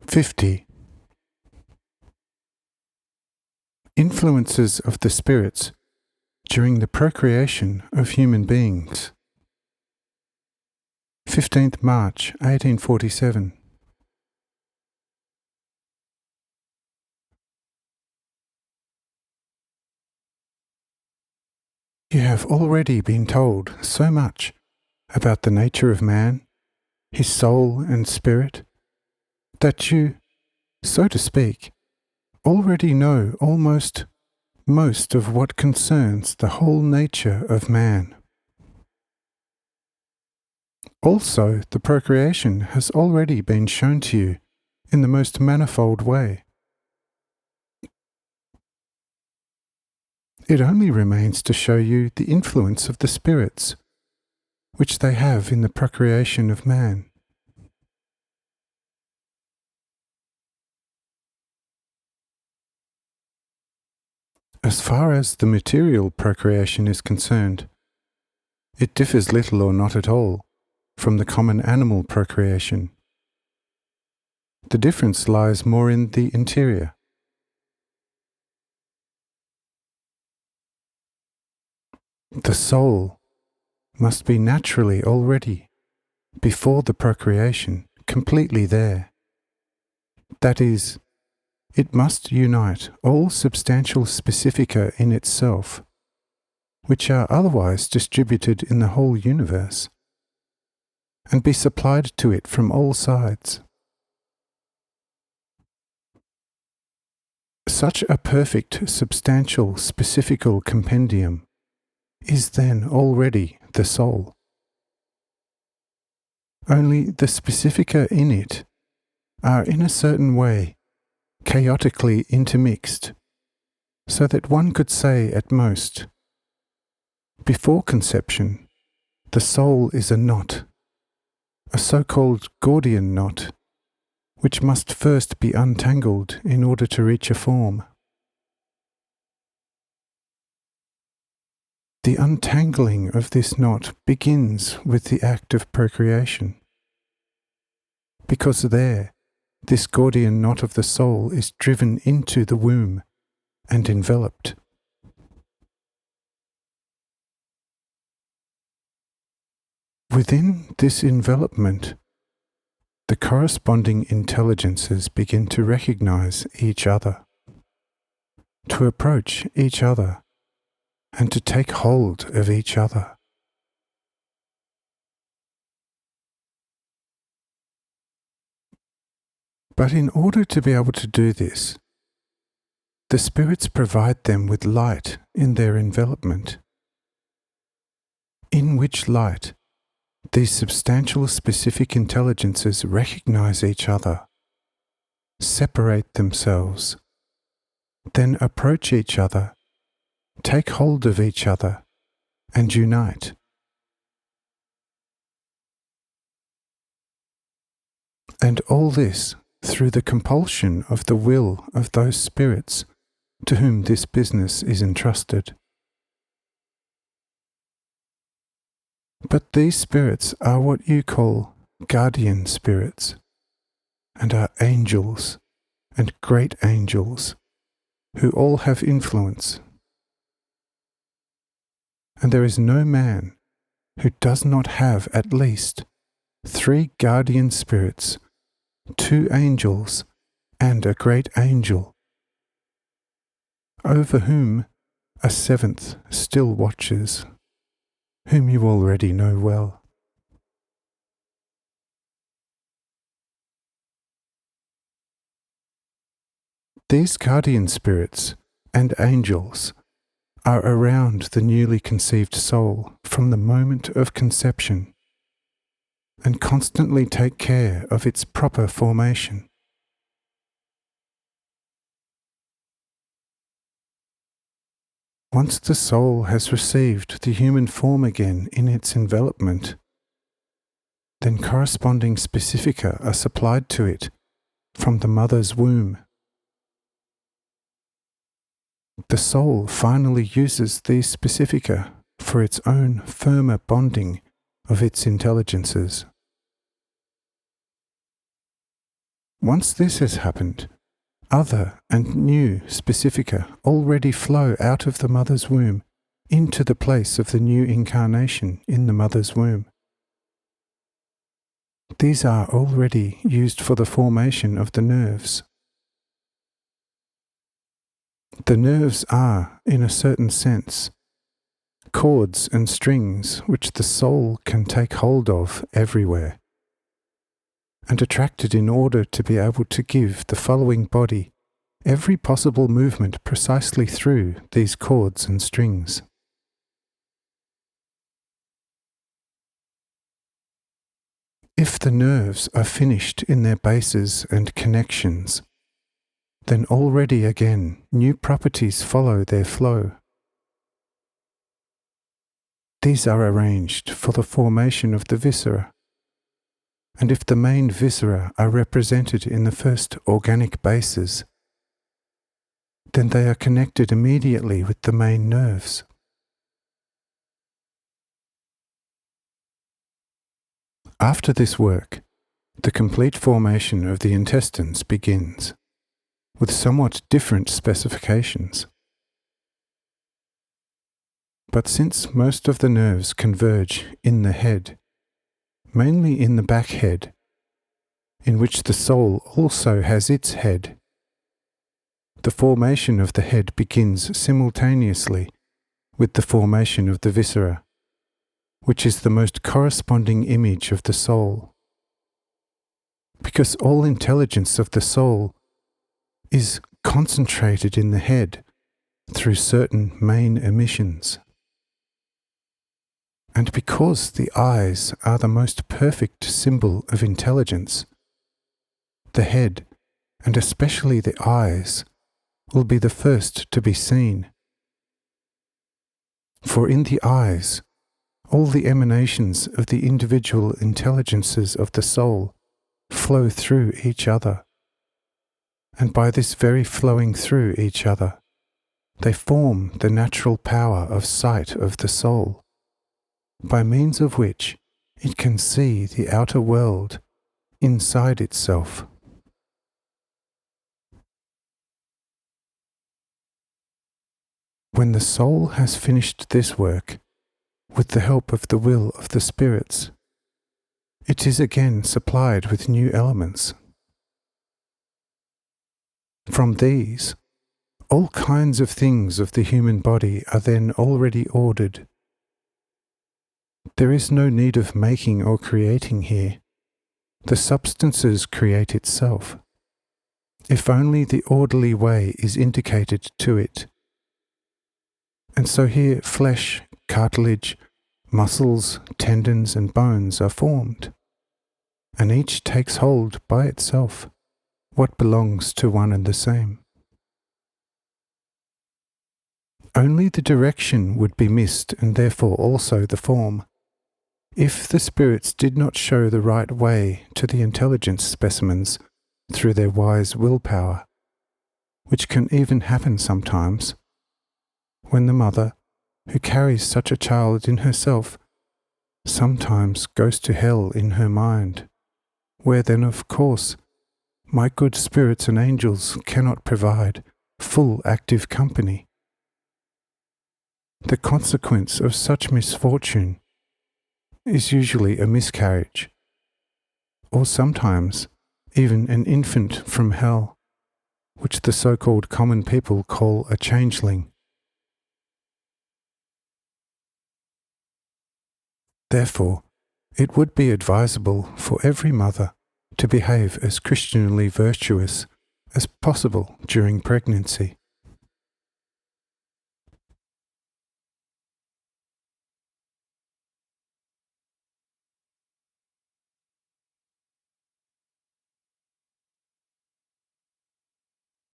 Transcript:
50. Influences of the spirits during the procreation of human beings. 15th March 1847. You have already been told so much about the nature of man, his soul and spirit, that you, so to speak, already know almost most of what concerns the whole nature of man. Also, the procreation has already been shown to you in the most manifold way. It only remains to show you the influence of the spirits, which they have in the procreation of man. As far as the material procreation is concerned, it differs little or not at all from the common animal procreation. The difference lies more in the interior. The soul must be naturally already, before the procreation, completely there. That is, it must unite all substantial specifica in itself, which are otherwise distributed in the whole universe, and be supplied to it from all sides. Such a perfect substantial specifical compendium is then already the soul. Only the specifica in it are in a certain way chaotically intermixed, so that one could say at most, before conception, the soul is a knot, a so-called Gordian knot, which must first be untangled in order to reach a form. The untangling of this knot begins with the act of procreation, because there, this Gordian knot of the soul is driven into the womb and enveloped. Within this envelopment, the corresponding intelligences begin to recognize each other, to approach each other, and to take hold of each other. But in order to be able to do this, the spirits provide them with light in their envelopment, in which light these substantial specific intelligences recognize each other, separate themselves, then approach each other, take hold of each other, and unite. And all this through the compulsion of the will of those spirits to whom this business is entrusted. But these spirits are what you call guardian spirits, and are angels and great angels, who all have influence. And there is no man who does not have at least 3 guardian spirits, 2 angels, and a great angel, over whom a 7th still watches, whom you already know well. These guardian spirits and angels are around the newly conceived soul from the moment of conception, and constantly take care of its proper formation. Once the soul has received the human form again in its envelopment, then corresponding specifica are supplied to it from the mother's womb. The soul finally uses these specifica for its own firmer bonding of its intelligences. Once this has happened, other and new specifica already flow out of the mother's womb into the place of the new incarnation in the mother's womb. These are already used for the formation of the nerves. The nerves are, in a certain sense, cords and strings which the soul can take hold of everywhere, and attracted in order to be able to give the following body every possible movement precisely through these cords and strings. If the nerves are finished in their bases and connections, then already again new properties follow their flow. These are arranged for the formation of the viscera, and if the main viscera are represented in the first organic bases, then they are connected immediately with the main nerves. After this work, the complete formation of the intestines begins, with somewhat different specifications. But since most of the nerves converge in the head, mainly in the back head, in which the soul also has its head, the formation of the head begins simultaneously with the formation of the viscera, which is the most corresponding image of the soul. Because all intelligence of the soul is concentrated in the head through certain main emissions. And because the eyes are the most perfect symbol of intelligence, the head, and especially the eyes, will be the first to be seen. For in the eyes, all the emanations of the individual intelligences of the soul flow through each other, and by this very flowing through each other, they form the natural power of sight of the soul, by means of which it can see the outer world inside itself. When the soul has finished this work, with the help of the will of the spirits, it is again supplied with new elements. From these, all kinds of things of the human body are then already ordered. There is no need of making or creating here. The substances create itself, if only the orderly way is indicated to it. And so here flesh, cartilage, muscles, tendons and bones are formed, and each takes hold by itself what belongs to one and the same. Only the direction would be missed, and therefore also the form, if the spirits did not show the right way to the intelligence specimens through their wise willpower, which can even happen sometimes, when the mother, who carries such a child in herself, sometimes goes to hell in her mind, where then of course my good spirits and angels cannot provide full active company. The consequence of such misfortune is usually a miscarriage, or sometimes even an infant from hell, which the so-called common people call a changeling. Therefore, it would be advisable for every mother to behave as Christianly virtuous as possible during pregnancy.